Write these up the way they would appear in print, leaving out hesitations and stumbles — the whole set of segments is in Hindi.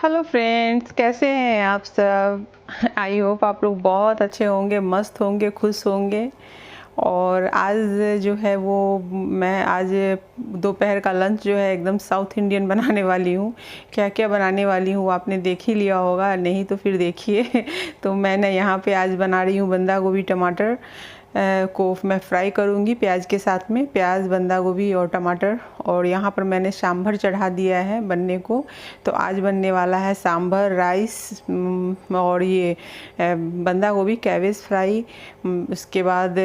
हेलो फ्रेंड्स, कैसे हैं आप सब? आई होप आप लोग बहुत अच्छे होंगे, मस्त होंगे, खुश होंगे। और आज जो है वो मैं आज दोपहर का लंच जो है एकदम साउथ इंडियन बनाने वाली हूँ। क्या क्या बनाने वाली हूँ आपने देख ही लिया होगा, नहीं तो फिर देखिए। तो मैंने यहाँ पे आज बना रही हूँ बंदा गोभी टमाटर को मैं फ्राई करूँगी प्याज के साथ में, प्याज बंदा गोभी और टमाटर। और यहाँ पर मैंने सांभर चढ़ा दिया है बनने को। तो आज बनने वाला है सांभर, राइस और ये बंदा गोभी कैबेज फ्राई। उसके बाद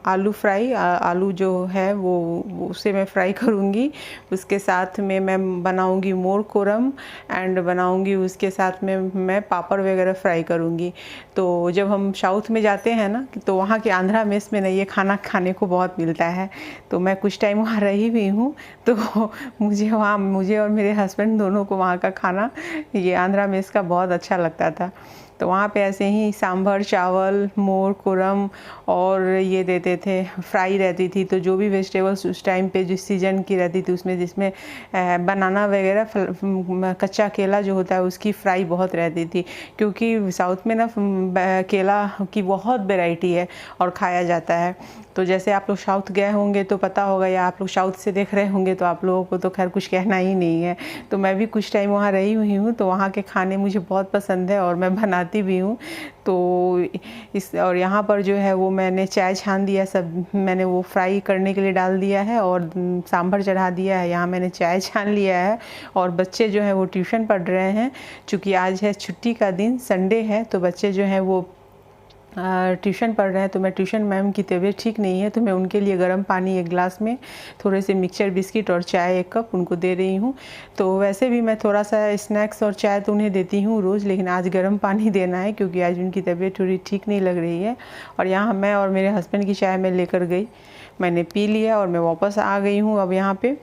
आलू फ्राई, आलू जो है वो उसे मैं फ्राई करूँगी। उसके साथ में मैं बनाऊँगी मोर कोरम एंड बनाऊँगी उसके साथ में मैं पापड़ वगैरह फ्राई करूँगी। तो जब हम साउथ में जाते हैं ना, तो वहाँ के आंध्रा मेस में ना ये खाना खाने को बहुत मिलता है। तो मैं कुछ टाइम वहाँ रही भी हूँ, तो मुझे और मेरे हस्बैंड दोनों को वहाँ का खाना, ये आंध्रा मेस का बहुत अच्छा लगता था। तो वहाँ पे ऐसे ही सांभर, चावल, मोर कोरम और ये देते थे, फ्राई रहती थी। तो जो भी वेजिटेबल्स उस टाइम पे जिस सीजन की रहती थी उसमें, जिसमें बनाना वगैरह, कच्चा केला जो होता है उसकी फ्राई बहुत रहती थी। क्योंकि साउथ में ना केला की बहुत वैरायटी है और खाया जाता है। तो जैसे आप लोग साउथ गए होंगे तो पता होगा, या आप लोग साउथ से देख रहे होंगे तो आप लोगों को तो खैर कुछ कहना ही नहीं है। तो मैं भी कुछ टाइम वहाँ रही हुई हूँ, तो वहाँ के खाने मुझे बहुत पसंद है और मैं बनाती भी हूँ। तो इस और यहाँ पर जो है वो मैंने चाय छान दिया, सब मैंने वो फ्राई करने के लिए डाल दिया है और सांभर चढ़ा दिया है। यहाँ मैंने चाय छान लिया है और बच्चे जो है वो ट्यूशन पढ़ रहे हैं। चूँकि आज है छुट्टी का दिन, संडे है, तो बच्चे जो हैं वो ट्यूशन पढ़ रहे हैं। तो मैं ट्यूशन मैम की तबीयत ठीक नहीं है, तो मैं उनके लिए गर्म पानी एक गिलास में, थोड़े से मिक्सचर बिस्किट और चाय 1 कप उनको दे रही हूँ। तो वैसे भी मैं थोड़ा सा स्नैक्स और चाय तो उन्हें देती हूँ रोज़, लेकिन आज गर्म पानी देना है क्योंकि आज उनकी तबीयत थोड़ी ठीक नहीं लग रही है। और यहाँ मैं और मेरे हस्बैंड की चाय मैं लेकर गई, मैंने पी लिया और मैं वापस आ गई हूँ अब यहाँ पे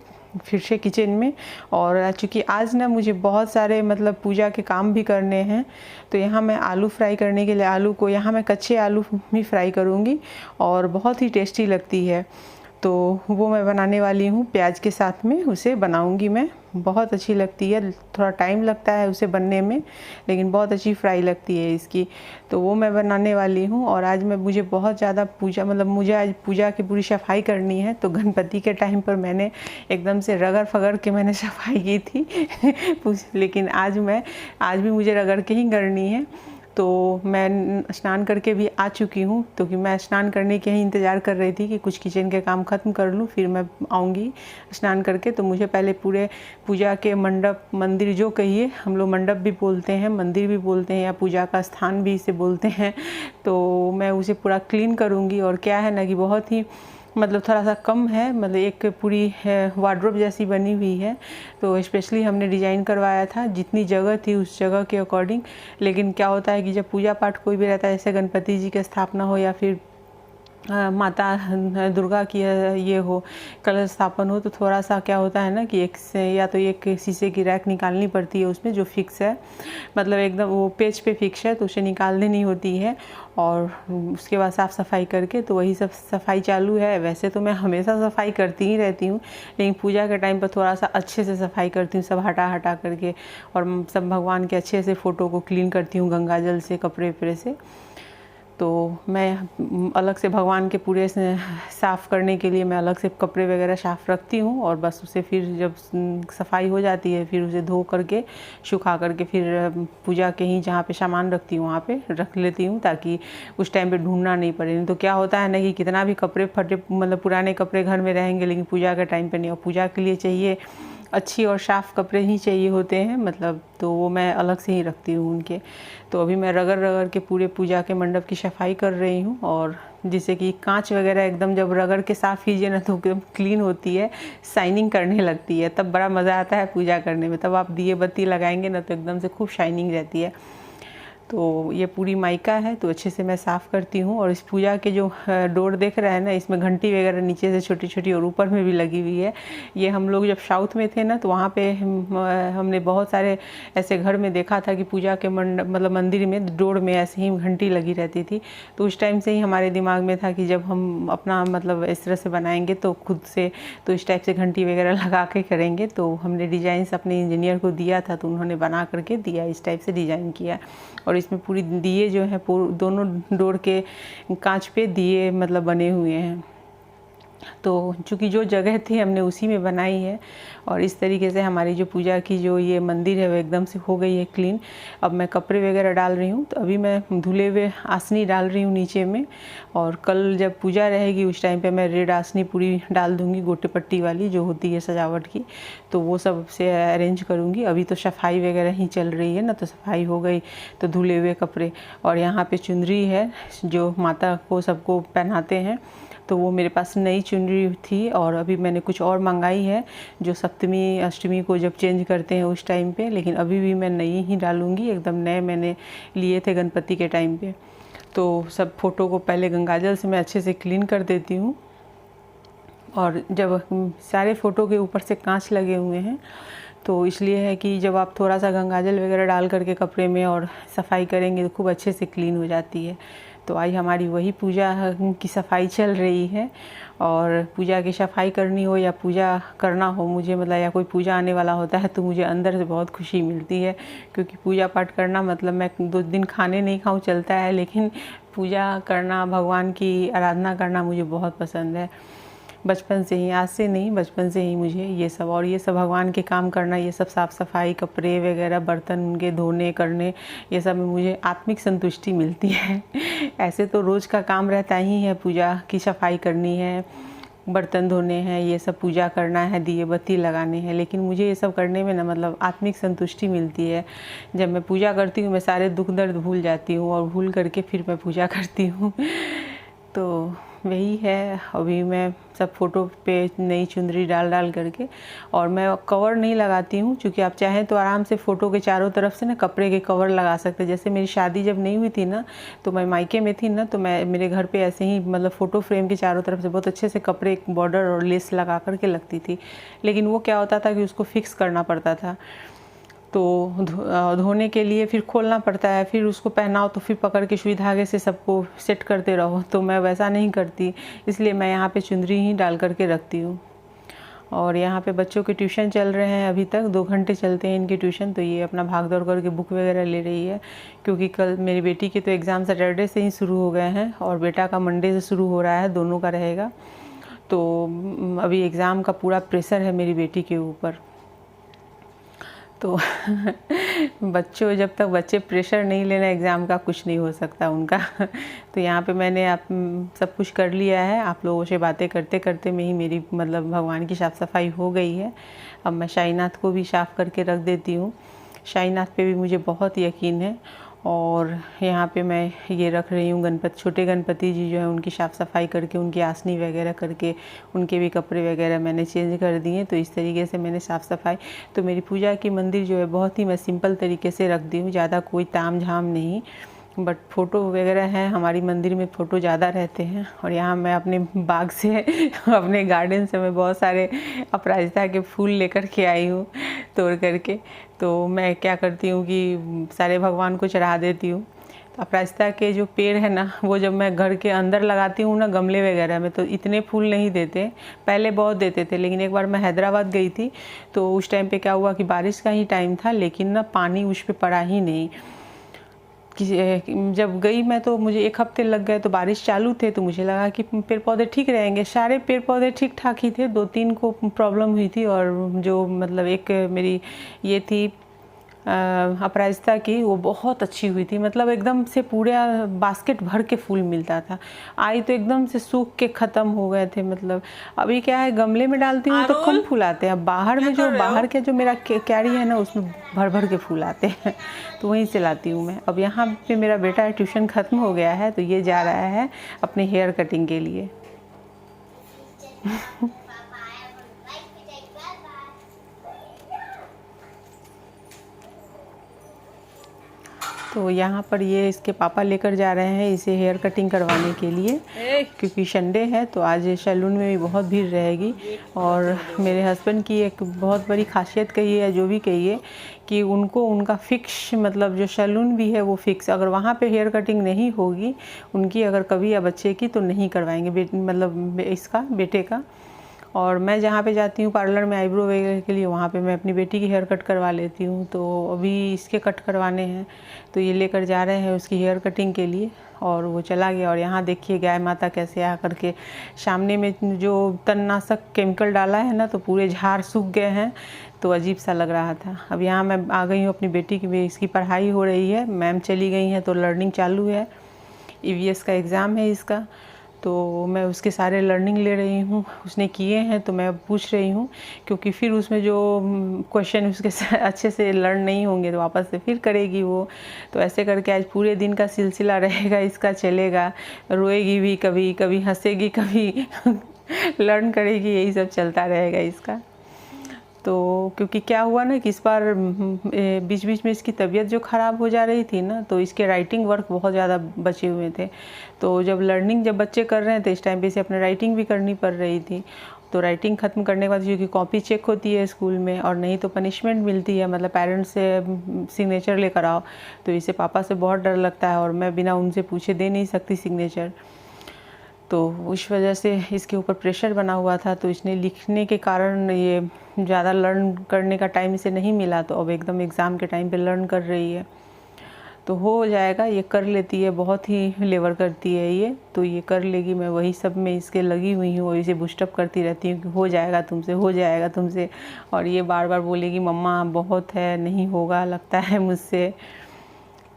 फिर से किचन में। और चूँकि आज ना मुझे बहुत सारे मतलब पूजा के काम भी करने हैं, तो यहाँ मैं आलू फ्राई करने के लिए, आलू को यहाँ मैं कच्चे आलू भी फ्राई करूँगी और बहुत ही टेस्टी लगती है। तो वो मैं बनाने वाली हूँ प्याज के साथ में, उसे बनाऊँगी मैं, बहुत अच्छी लगती है। थोड़ा टाइम लगता है उसे बनने में, लेकिन बहुत अच्छी फ्राई लगती है इसकी। तो वो मैं बनाने वाली हूँ। और आज मुझे बहुत ज़्यादा पूजा, मतलब मुझे आज पूजा की पूरी सफाई करनी है। तो गणपति के टाइम पर मैंने एकदम से रगड़ फगड़ के मैंने सफाई की थी लेकिन आज भी मुझे रगड़ के ही करनी है। तो मैं स्नान करके भी आ चुकी हूँ, तो कि मैं स्नान करने के ही इंतज़ार कर रही थी कि कुछ किचन के काम ख़त्म कर लूँ, फिर मैं आऊँगी स्नान करके। तो मुझे पहले पूरे पूजा के मंडप, मंदिर जो कहिए, हम लोग मंडप भी बोलते हैं, मंदिर भी बोलते हैं, या पूजा का स्थान भी इसे बोलते हैं। तो मैं उसे पूरा क्लीन करूँगी। और क्या है ना कि बहुत ही मतलब थोड़ा सा कम है, मतलब एक पूरी वार्डरोब जैसी बनी हुई है। तो स्पेशली हमने डिज़ाइन करवाया था जितनी जगह थी उस जगह के अकॉर्डिंग। लेकिन क्या होता है कि जब पूजा पाठ कोई भी रहता है, जैसे गणपति जी की स्थापना हो या फिर माता दुर्गा की ये हो, कलश स्थापन हो, तो थोड़ा सा क्या होता है ना कि एक से या तो एक शीशे की रैक निकालनी पड़ती है उसमें, जो फिक्स है, मतलब एकदम वो पेज पे फिक्स है, तो उसे निकाल देनी होती है। और उसके बाद साफ़ सफाई करके, तो वही सब सफाई चालू है। वैसे तो मैं हमेशा सफाई करती ही रहती हूँ, लेकिन पूजा के टाइम पर थोड़ा सा अच्छे से सफाई करती हूँ, सब हटा हटा करके। और सब भगवान के अच्छे से फ़ोटो को क्लीन करती हूँ गंगा जल से, कपड़े वपड़े से। तो मैं अलग से भगवान के पूरे साफ़ करने के लिए मैं अलग से कपड़े वगैरह साफ़ रखती हूँ। और बस उसे फिर जब सफाई हो जाती है, फिर उसे धो करके सुखा करके फिर पूजा के ही जहाँ पे सामान रखती हूँ वहाँ पे रख लेती हूँ, ताकि उस टाइम पे ढूंढना नहीं पड़े। नहीं तो क्या होता है ना कि कितना भी कपड़े फटे, मतलब पुराने कपड़े घर में रहेंगे, लेकिन पूजा के टाइम पे नहीं। और पूजा के लिए चाहिए अच्छी और साफ़ कपड़े ही चाहिए होते हैं, मतलब, तो वो मैं अलग से ही रखती हूँ उनके। तो अभी मैं रगड़ रगड़ के पूरे पूजा के मंडप की सफाई कर रही हूँ। और जिससे कि कांच वगैरह एकदम जब रगड़ के साफ़ कीजिए ना, तो एकदम क्लीन होती है, शाइनिंग करने लगती है, तब बड़ा मज़ा आता है पूजा करने में। तब आप दिए बत्ती लगाएंगे ना, तो एकदम से खूब शाइनिंग रहती है। तो ये पूरी माइका है तो अच्छे से मैं साफ़ करती हूँ। और इस पूजा के जो डोर देख रहे हैं ना, इसमें घंटी वगैरह नीचे से छोटी छोटी और ऊपर में भी लगी हुई है। ये हम लोग जब साउथ में थे ना तो वहाँ पे हमने बहुत सारे ऐसे घर में देखा था कि पूजा के मतलब मंदिर में डोर में ऐसे ही घंटी लगी रहती थी। तो उस टाइम से ही हमारे दिमाग में था कि जब हम अपना मतलब इस तरह से बनाएंगे तो खुद से तो इस टाइप से घंटी वगैरह लगा के करेंगे। तो हमने डिज़ाइंस अपने इंजीनियर को दिया था तो उन्होंने बना करके दिया, इस टाइप से डिज़ाइन किया। और इसमें पूरी दिए जो है दोनों डोर के कांच पे दिए मतलब बने हुए हैं। तो चूँकि जो जगह थी हमने उसी में बनाई है। और इस तरीके से हमारी जो पूजा की जो ये मंदिर है वो एकदम से हो गई है क्लीन। अब मैं कपड़े वगैरह डाल रही हूँ, तो अभी मैं धुले हुए आसनी डाल रही हूँ नीचे में। और कल जब पूजा रहेगी उस टाइम पे मैं रेड आसनी पूरी डाल दूँगी, गोटे पट्टी वाली जो होती है सजावट की, तो वो सब से अरेंज करूँगी। अभी तो सफाई वगैरह ही चल रही है ना, तो सफाई हो गई तो धुले हुए कपड़े। और यहाँ पे चुनरी है जो माता को सबको पहनाते हैं, तो वो मेरे पास नई चुनरी थी और अभी मैंने कुछ और मंगाई है जो सप्तमी अष्टमी को जब चेंज करते हैं उस टाइम पे। लेकिन अभी भी मैं नई ही डालूँगी, एकदम नए मैंने लिए थे गणपति के टाइम पे। तो सब फ़ोटो को पहले गंगाजल से मैं अच्छे से क्लीन कर देती हूँ। और जब सारे फ़ोटो के ऊपर से कांच लगे हुए हैं तो इसलिए है कि जब आप थोड़ा सा गंगाजल वगैरह डाल करके कपड़े में और सफाई करेंगे तो खूब अच्छे से क्लीन हो जाती है। तो आज हमारी वही पूजा की सफाई चल रही है। और पूजा की सफाई करनी हो या पूजा करना हो मुझे, मतलब या कोई पूजा आने वाला होता है तो मुझे अंदर से बहुत खुशी मिलती है। क्योंकि पूजा पाठ करना मतलब मैं 2 दिन खाने नहीं खाऊं चलता है, लेकिन पूजा करना, भगवान की आराधना करना मुझे बहुत पसंद है। बचपन से ही, आज से नहीं, बचपन से ही मुझे ये सब और ये सब भगवान के काम करना, ये सब साफ़ सफाई, कपड़े वगैरह, बर्तन उनके धोने करने, ये सब में मुझे आत्मिक संतुष्टि मिलती है। ऐसे तो रोज़ का काम रहता ही है, पूजा की सफाई करनी है, बर्तन धोने हैं, ये सब पूजा करना है, दिए बत्ती लगाने हैं, लेकिन मुझे ये सब करने में ना मतलब आत्मिक संतुष्टि मिलती है। जब मैं पूजा करती हूँ मैं सारे दुख दर्द भूल जाती हूँ और भूल करके फिर मैं पूजा करती हूँ। तो वही है। अभी मैं सब फ़ोटो पे नई चुनरी डाल डाल करके, और मैं कवर नहीं लगाती हूँ, क्योंकि आप चाहें तो आराम से फ़ोटो के चारों तरफ से ना कपड़े के कवर लगा सकते हैं। जैसे मेरी शादी जब नहीं हुई थी ना, तो मैं मायके में थी ना, तो मैं मेरे घर पे ऐसे ही मतलब फ़ोटो फ्रेम के चारों तरफ से बहुत अच्छे से कपड़े, बॉर्डर और लेस लगा करके लगती थी। लेकिन वो क्या होता था कि उसको फिक्स करना पड़ता था, तो धोने के लिए फिर खोलना पड़ता है, फिर उसको पहनाओ तो फिर पकड़ के सुई धागे से सबको सेट करते रहो। तो मैं वैसा नहीं करती, इसलिए मैं यहाँ पे चुंदरी ही डाल करके रखती हूँ। और यहाँ पे बच्चों के ट्यूशन चल रहे हैं, अभी तक 2 घंटे चलते हैं इनके ट्यूशन। तो ये अपना भाग दौड़ करके बुक वगैरह ले रही है, क्योंकि कल मेरी बेटी के तो एग्ज़ाम सैटरडे से ही शुरू हो गए हैं और बेटा का मंडे से शुरू हो रहा है, दोनों का रहेगा। तो अभी एग्ज़ाम का पूरा प्रेशर है मेरी बेटी के ऊपर। तो बच्चों, जब तक बच्चे प्रेशर नहीं लेना एग्ज़ाम का, कुछ नहीं हो सकता उनका। तो यहाँ पे मैंने आप सब कुछ कर लिया है। आप लोगों से बातें करते करते में ही मेरी मतलब भगवान की साफ़ सफाई हो गई है। अब मैं साईनाथ को भी साफ़ करके रख देती हूँ। साईनाथ पे भी मुझे बहुत यकीन है। और यहाँ पे मैं ये रख रही हूँ गणपति, छोटे गणपति जी जो है उनकी साफ़ सफाई करके, उनकी आसनी वगैरह करके, उनके भी कपड़े वगैरह मैंने चेंज कर दिए। तो इस तरीके से मैंने साफ़ सफाई, तो मेरी पूजा की मंदिर जो है बहुत ही मैं सिंपल तरीके से रख दी हूँ, ज़्यादा कोई ताम झाम नहीं। बट फ़ोटो वगैरह हैं, हमारी मंदिर में फ़ोटो ज़्यादा रहते हैं। और यहाँ मैं अपने बाग से अपने गार्डन से मैं बहुत सारे अपराजिता के फूल लेकर के आई हूँ तोड़ करके। तो मैं क्या करती हूँ कि सारे भगवान को चढ़ा देती हूँ। तो अपराजिता के जो पेड़ है ना, वो जब मैं घर के अंदर लगाती हूँ ना गमले वगैरह में, तो इतने फूल नहीं देते, पहले बहुत देते थे। लेकिन एक बार मैं हैदराबाद गई थी तो उस टाइम पे क्या हुआ कि बारिश का ही टाइम था, लेकिन ना पानी उस पर पड़ा ही नहीं। जब गई मैं तो मुझे 1 हफ्ते लग गए। तो बारिश चालू थे तो मुझे लगा कि पेड़ पौधे ठीक रहेंगे, सारे पेड़ पौधे ठीक ठाक ही थे। 2-3 को प्रॉब्लम हुई थी, और जो मतलब एक मेरी ये थी अपराजिता की, वो बहुत अच्छी हुई थी। मतलब एकदम से पूरा बास्केट भर के फूल मिलता था। आई तो एकदम से सूख के ख़त्म हो गए थे। मतलब अभी क्या है, गमले में डालती हूँ तो कम फूल आते हैं। बाहर में जो बाहर के जो मेरा क्यारी है ना, उसमें भर भर के फूल आते हैं। तो वहीं से लाती हूँ मैं। अब यहाँ पे मेरा बेटा ट्यूशन ख़त्म हो गया है, तो ये जा रहा है अपने हेयर कटिंग के लिए। तो तो यहाँ पर ये इसके पापा लेकर जा रहे हैं इसे हेयर कटिंग करवाने के लिए, क्योंकि संडे है तो आज सैलून में भी बहुत भीड़ रहेगी। और मेरे हस्बैंड की एक बहुत बड़ी खासियत कहिए, जो भी कहिए, कि उनको उनका फ़िक्स मतलब जो सैलून भी है वो फ़िक्स, अगर वहाँ पे हेयर कटिंग नहीं होगी उनकी, अगर कभी या बच्चे की, तो नहीं करवाएंगे, मतलब इसका बेटे का। और मैं जहाँ पे जाती हूँ पार्लर में आईब्रो वगैरह के लिए, वहाँ पे मैं अपनी बेटी की हेयर कट करवा लेती हूँ। तो अभी इसके कट करवाने हैं तो ये लेकर जा रहे हैं उसकी हेयर कटिंग के लिए, और वो चला गया। और यहाँ देखिए गाय माता कैसे आ करके सामने में जो तणनाशक केमिकल डाला है ना, तो पूरे झाड़ सूख गए हैं, तो अजीब सा लग रहा था। अब यहाँ मैं आ गई हूँ अपनी बेटी की, इसकी पढ़ाई हो रही है, मैम चली गई हैं तो लर्निंग चालू है, EVS का एग्ज़ाम है इसका, तो मैं उसके सारे लर्निंग ले रही हूँ। उसने किए हैं तो मैं पूछ रही हूँ, क्योंकि फिर उसमें जो क्वेश्चन उसके अच्छे से लर्न नहीं होंगे तो वापस से फिर करेगी वो। तो ऐसे करके आज पूरे दिन का सिलसिला रहेगा, इसका चलेगा। रोएगी भी कभी, कभी हंसेगी, कभी लर्न करेगी, यही सब चलता रहेगा इसका। तो क्योंकि क्या हुआ ना कि इस बार बीच बीच में इसकी तबीयत जो ख़राब हो जा रही थी ना, तो इसके राइटिंग वर्क बहुत ज़्यादा बचे हुए थे। तो जब बच्चे कर रहे थे इस टाइम पे इसे अपने राइटिंग भी करनी पड़ रही थी। तो राइटिंग ख़त्म करने के बाद, क्योंकि कॉपी चेक होती है स्कूल में और नहीं तो पनिशमेंट मिलती है, मतलब पेरेंट्स से सिग्नेचर लेकर आओ, तो इसे पापा से बहुत डर लगता है और मैं बिना उनसे पूछे दे नहीं सकती सिग्नेचर। तो उस वजह से इसके ऊपर प्रेशर बना हुआ था, तो इसने लिखने के कारण ये ज़्यादा लर्न करने का टाइम इसे नहीं मिला, तो अब एकदम एग्ज़ाम के टाइम पे लर्न कर रही है। तो हो जाएगा, ये कर लेती है, बहुत ही लेवर करती है ये, तो ये कर लेगी। मैं वही सब में इसके लगी हुई हूँ और इसे बूस्टअप करती रहती हूँ कि हो जाएगा तुमसे, हो जाएगा तुमसे। और ये बार बार बोलेगी मम्मा बहुत है, नहीं होगा लगता है मुझसे।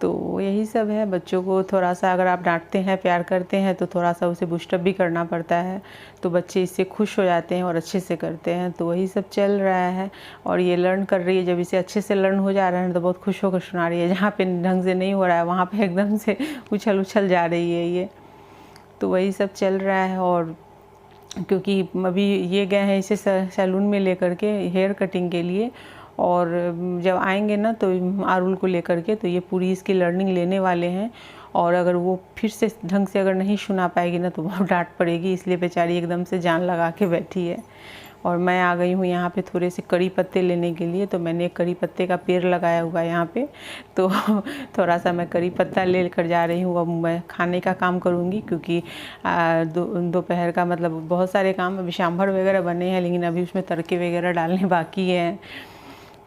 तो यही सब है, बच्चों को थोड़ा सा अगर आप डांटते हैं, प्यार करते हैं, तो थोड़ा सा उसे बूस्टअप भी करना पड़ता है, तो बच्चे इससे खुश हो जाते हैं और अच्छे से करते हैं। तो वही सब चल रहा है। और ये लर्न कर रही है, जब इसे अच्छे से लर्न हो जा रहा है तो बहुत खुश होकर सुना रही है। जहाँ पे ढंग से नहीं हो रहा है वहाँ पे एकदम से उछल उछल जा रही है ये। तो वही सब चल रहा है। और क्योंकि अभी ये गए हैं इसे सैलून में लेकर के हेयर कटिंग के लिए, और जब आएंगे ना तो आरुल को लेकर के, तो ये पूरी इसकी लर्निंग लेने वाले हैं। और अगर वो फिर से ढंग से अगर नहीं सुना पाएगी ना तो बहुत डांट पड़ेगी, इसलिए बेचारी एकदम से जान लगा के बैठी है। और मैं आ गई हूँ यहाँ पे थोड़े से कड़ी पत्ते लेने के लिए, तो मैंने एक कड़ी पत्ते का पेड़ लगाया हुआ है यहाँ पे, तो थोड़ा सा मैं कड़ी पत्ता ले कर जा रही हूँ। अब मैं खाने का काम करूँगी, क्योंकि दोपहर का मतलब बहुत सारे काम, अभी सांभर वगैरह बने हैं लेकिन अभी उसमें तड़के वगैरह डालने बाकी हैं,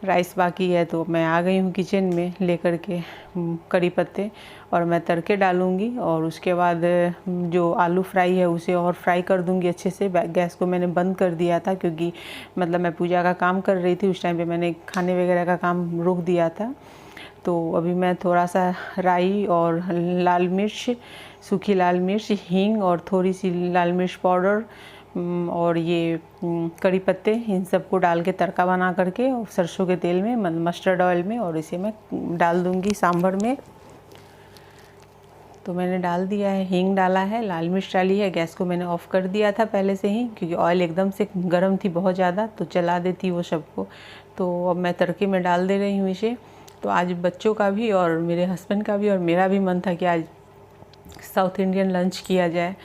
राइस बाकी है। तो मैं आ गई हूँ किचन में लेकर के कड़ी पत्ते, और मैं तड़के डालूँगी। और उसके बाद जो आलू फ्राई है उसे और फ्राई कर दूँगी अच्छे से। गैस को मैंने बंद कर दिया था, क्योंकि मतलब मैं पूजा का काम कर रही थी, उस टाइम पे मैंने खाने वगैरह का काम रोक दिया था। तो अभी मैं थोड़ा सा राई और लाल मिर्च, सूखी लाल मिर्च, हींग और थोड़ी सी लाल मिर्च पाउडर और ये कड़ी पत्ते, इन सबको डाल के तड़का बना करके और सरसों के तेल में, मस्टर्ड ऑयल में, और इसे मैं डाल दूंगी सांभर में। तो मैंने डाल दिया है, हींग डाला है, लाल मिर्च डाली है। गैस को मैंने ऑफ़ कर दिया था पहले से ही, क्योंकि ऑयल एकदम से गर्म थी बहुत ज़्यादा, तो जला देती वो सबको। तो अब मैं तड़के में डाल दे रही हूँ इसे। तो आज बच्चों का भी और मेरे हस्बैंड का भी और मेरा भी मन था कि आज साउथ इंडियन लंच किया जाए।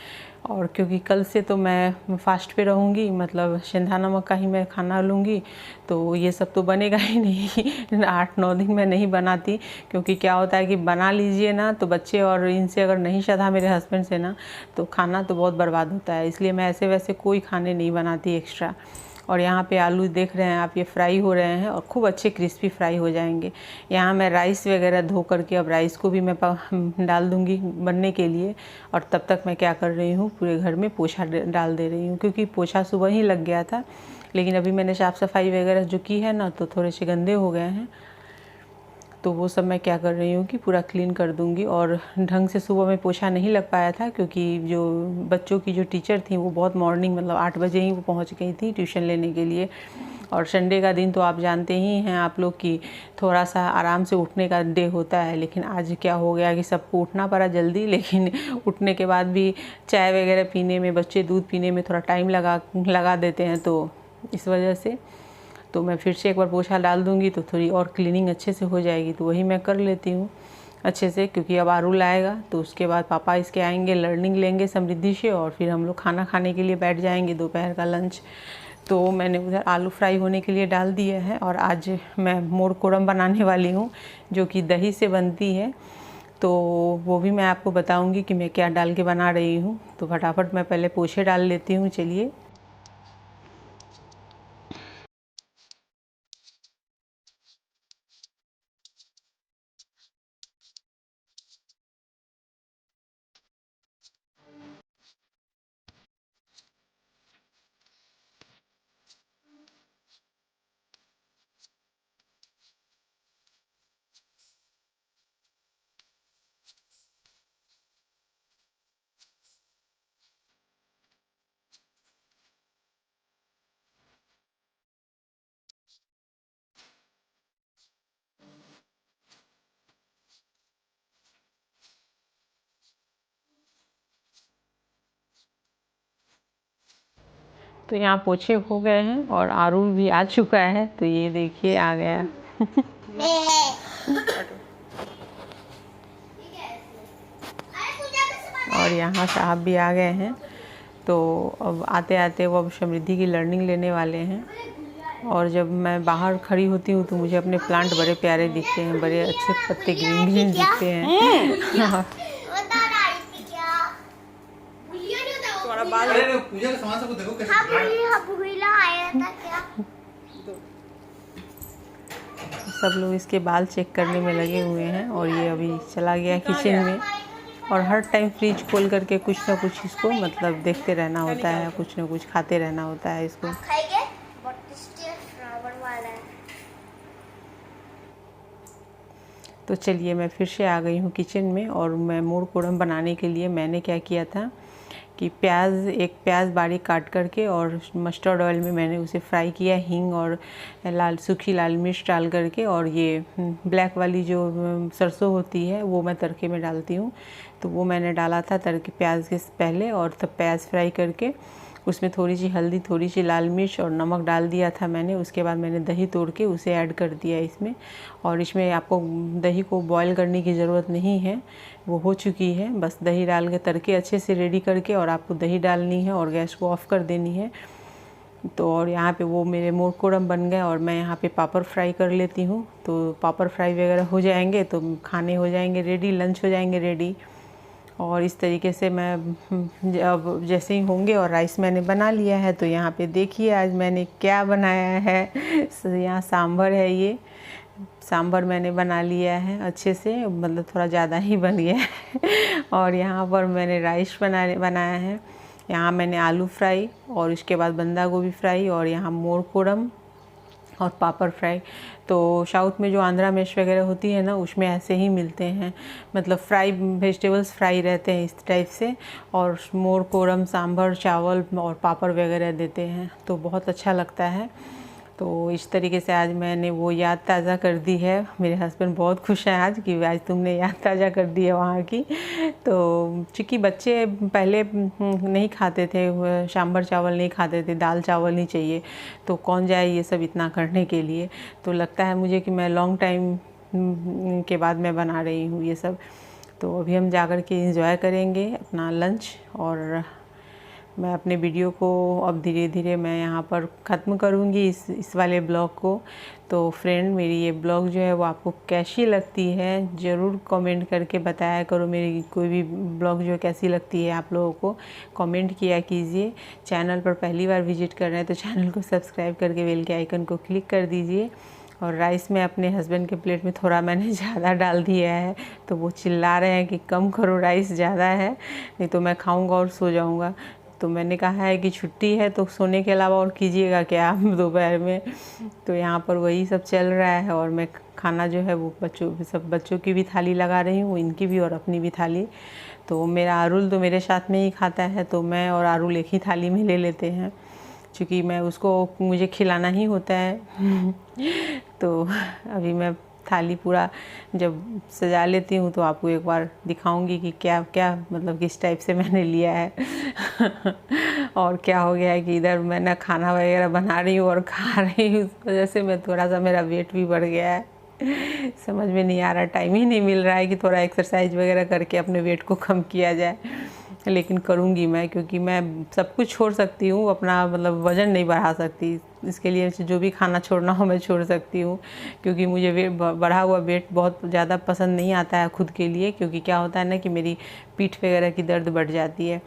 और क्योंकि कल से तो मैं फास्ट पे रहूँगी, मतलब सिंधा नमक का ही मैं खाना लूँगी, तो ये सब तो बनेगा ही नहीं 8-9 दिन मैं नहीं बनाती। क्योंकि क्या होता है कि बना लीजिए ना तो बच्चे और इनसे अगर नहीं सधा मेरे हस्बैंड से ना, तो खाना तो बहुत बर्बाद होता है। इसलिए मैं ऐसे वैसे कोई खाने नहीं बनाती एक्स्ट्रा। और यहाँ पे आलू देख रहे हैं आप, ये फ्राई हो रहे हैं और खूब अच्छे क्रिस्पी फ्राई हो जाएंगे। यहाँ मैं राइस वगैरह धो करके अब राइस को भी मैं डाल दूँगी बनने के लिए। और तब तक मैं क्या कर रही हूँ, पूरे घर में पोछा डाल दे रही हूँ, क्योंकि पोछा सुबह ही लग गया था, लेकिन अभी मैंने साफ़ सफाई वगैरह जो की है ना, तो थोड़े से गंदे हो गए हैं। तो वो सब मैं क्या कर रही हूँ कि पूरा क्लीन कर दूँगी। और ढंग से सुबह में पोछा नहीं लग पाया था, क्योंकि जो बच्चों की जो टीचर थी वो बहुत मॉर्निंग मतलब 8 बजे ही वो पहुँच गई थी ट्यूशन लेने के लिए। और संडे का दिन तो आप जानते ही हैं आप लोग कि थोड़ा सा आराम से उठने का डे होता है। लेकिन आज क्या हो गया कि सबको उठना पड़ा जल्दी, लेकिन उठने के बाद भी चाय वगैरह पीने में, बच्चे दूध पीने में थोड़ा टाइम लगा देते हैं, तो इस वजह से तो मैं फिर से एक बार पोछा डाल दूँगी तो थोड़ी और क्लीनिंग अच्छे से हो जाएगी। तो वही मैं कर लेती हूँ। अच्छे से, क्योंकि अब आरुल आएगा तो उसके बाद पापा इसके आएंगे, लर्निंग लेंगे समृद्धि से, और फिर हम लोग खाना खाने के लिए बैठ जाएंगे, दोपहर का लंच। तो मैंने उधर आलू फ्राई होने के लिए डाल दिया है, और आज मैं मोर कोड़म बनाने वाली हूँ जो कि दही से बनती है। तो वो भी मैं आपको बताऊंगी कि मैं क्या डाल के बना रही हूँ। तो फटाफट मैं पहले पोछे डाल लेती हूँ, चलिए। तो यहाँ पोछे हो गए हैं और आरुल भी आ चुका है, तो ये देखिए आ गया। और यहाँ साहब भी आ गए हैं। तो अब आते आते वो अब समृद्धि की लर्निंग लेने वाले हैं। और जब मैं बाहर खड़ी होती हूँ तो मुझे अपने प्लांट बड़े प्यारे दिखते हैं, बड़े अच्छे पत्ते ग्रीन ग्रीन दिखते हैं। पूजा का सामान सब देखो कैसे आया था क्या? सब लोग इसके बाल चेक करने में लगे हुए हैं, और ये अभी चला गया किचन में। और हर टाइम फ्रिज खोल करके कुछ ना कुछ इसको मतलब देखते रहना होता है, कुछ ना कुछ खाते रहना होता है इसको। तो चलिए मैं फिर से आ गई हूँ किचन में, और मैं मोर कोड़म बनाने के लिए मैंने क्या किया था कि एक प्याज बारीक काट करके और मस्टर्ड ऑयल में मैंने उसे फ्राई किया, हींग और सूखी लाल मिर्च डाल करके। और ये ब्लैक वाली जो सरसों होती है वो मैं तड़के में डालती हूँ, तो वो मैंने डाला था तड़के प्याज के पहले। और तब प्याज फ्राई करके उसमें थोड़ी सी हल्दी, थोड़ी सी लाल मिर्च और नमक डाल दिया था मैंने। उसके बाद मैंने दही तोड़ के उसे ऐड कर दिया इसमें। और इसमें आपको दही को बॉईल करने की ज़रूरत नहीं है, वो हो चुकी है। बस दही डाल के तड़के अच्छे से रेडी करके और आपको दही डालनी है और गैस को ऑफ़ कर देनी है। तो और यहाँ पे वो मेरे मोर कोड़म बन गए, और मैं यहाँ पे पापड़ फ्राई कर लेती हूँ। तो पापड़ फ्राई वगैरह हो जाएंगे तो खाने हो जाएंगे रेडी, लंच हो जाएंगे रेडी। और इस तरीके से मैं अब जैसे ही होंगे, और राइस मैंने बना लिया है। तो यहाँ पे देखिए आज मैंने क्या बनाया है। यहाँ सांभर है, ये सांभर मैंने बना लिया है अच्छे से, मतलब थोड़ा ज़्यादा ही बन गया है। और यहाँ पर मैंने राइस बनाया है। यहाँ मैंने आलू फ्राई, और उसके बाद बंदा गोभी फ्राई, और यहाँ मोर कोड़म और पापड़ फ्राई। तो साउथ में जो आंध्रा मेश वगैरह होती है ना, उसमें ऐसे ही मिलते हैं, मतलब फ्राई वेजिटेबल्स फ्राई रहते हैं इस टाइप से। और मोर कोड़म, सांभर, चावल और पापड़ वगैरह देते हैं, तो बहुत अच्छा लगता है। तो इस तरीके से आज मैंने वो याद ताज़ा कर दी है। मेरे हस्बैंड बहुत खुश हैं आज कि आज तुमने याद ताज़ा कर दी है वहाँ की। तो चूँकि बच्चे पहले नहीं खाते थे, सांभर चावल नहीं खाते थे, दाल चावल नहीं चाहिए, तो कौन जाए ये सब इतना करने के लिए। तो लगता है मुझे कि मैं लॉन्ग टाइम के बाद मैं बना रही हूँ ये सब। तो अभी हम जा कर के इंजॉय करेंगे अपना लंच, और मैं अपने वीडियो को अब धीरे धीरे मैं यहाँ पर ख़त्म करूँगी इस वाले ब्लॉग को। तो फ्रेंड, मेरी ये ब्लॉग जो है वो आपको कैसी लगती है ज़रूर कमेंट करके बताया करो। मेरी कोई भी ब्लॉग जो कैसी लगती है आप लोगों को कमेंट किया कीजिए। चैनल पर पहली बार विजिट कर रहे हैं तो चैनल को सब्सक्राइब करके बेल के आइकन को क्लिक कर दीजिए। और राइस में अपने हस्बैंड के प्लेट में थोड़ा मैंने ज़्यादा डाल दिया है, तो वो चिल्ला रहे हैं कि कम करो, राइस ज़्यादा है, नहीं तो मैं खाऊंगा और सो जाऊंगा। तो मैंने कहा है कि छुट्टी है तो सोने के अलावा और कीजिएगा क्या आप दोपहर में। तो यहाँ पर वही सब चल रहा है, और मैं खाना जो है वो बच्चों की भी थाली लगा रही हूँ, इनकी भी और अपनी भी थाली। तो मेरा आरुल तो मेरे साथ में ही खाता है, तो मैं और आरुल एक ही थाली में ले लेते हैं, क्योंकि मुझे खिलाना ही होता है। तो अभी मैं थाली पूरा जब सजा लेती हूँ तो आपको एक बार दिखाऊंगी कि क्या क्या मतलब किस टाइप से मैंने लिया है। और क्या हो गया है कि इधर मैं खाना वगैरह बना रही हूँ और खा रही हूँ, उस वजह से मैं थोड़ा सा मेरा वेट भी बढ़ गया है। समझ में नहीं आ रहा, टाइम ही नहीं मिल रहा है कि थोड़ा एक्सरसाइज वगैरह करके अपने वेट को कम किया जाए। लेकिन करूँगी मैं, क्योंकि मैं सब कुछ छोड़ सकती हूँ, अपना मतलब वज़न नहीं बढ़ा सकती। इसके लिए जो भी खाना छोड़ना हो मैं छोड़ सकती हूँ, क्योंकि मुझे बढ़ा हुआ वेट बहुत ज़्यादा पसंद नहीं आता है खुद के लिए। क्योंकि क्या होता है ना कि मेरी पीठ वगैरह की दर्द बढ़ जाती है,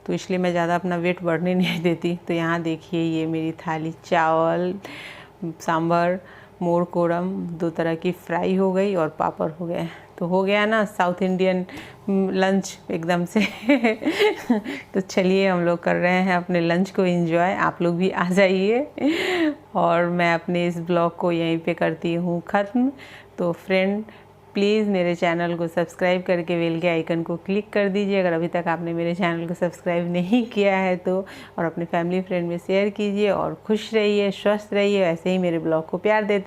तो इसलिए मैं ज़्यादा अपना वेट बढ़ने नहीं देती। तो यहाँ देखिए ये मेरी थाली, चावल, सांभर, मोर कोड़म, 2 तरह की फ्राई हो गई और पापड़ हो गए। तो हो गया ना साउथ इंडियन लंच एकदम से। तो चलिए हम लोग कर रहे हैं अपने लंच को एंजॉय, आप लोग भी आ जाइए। और मैं अपने इस ब्लॉग को यहीं पे करती हूँ ख़त्म। तो फ्रेंड प्लीज़ मेरे चैनल को सब्सक्राइब करके बेल के आइकन को क्लिक कर दीजिए अगर अभी तक आपने मेरे चैनल को सब्सक्राइब नहीं किया है तो। और अपने फैमिली फ्रेंड में शेयर कीजिए और खुश रहिए, स्वस्थ रहिए, ऐसे ही मेरे ब्लॉग को प्यार देते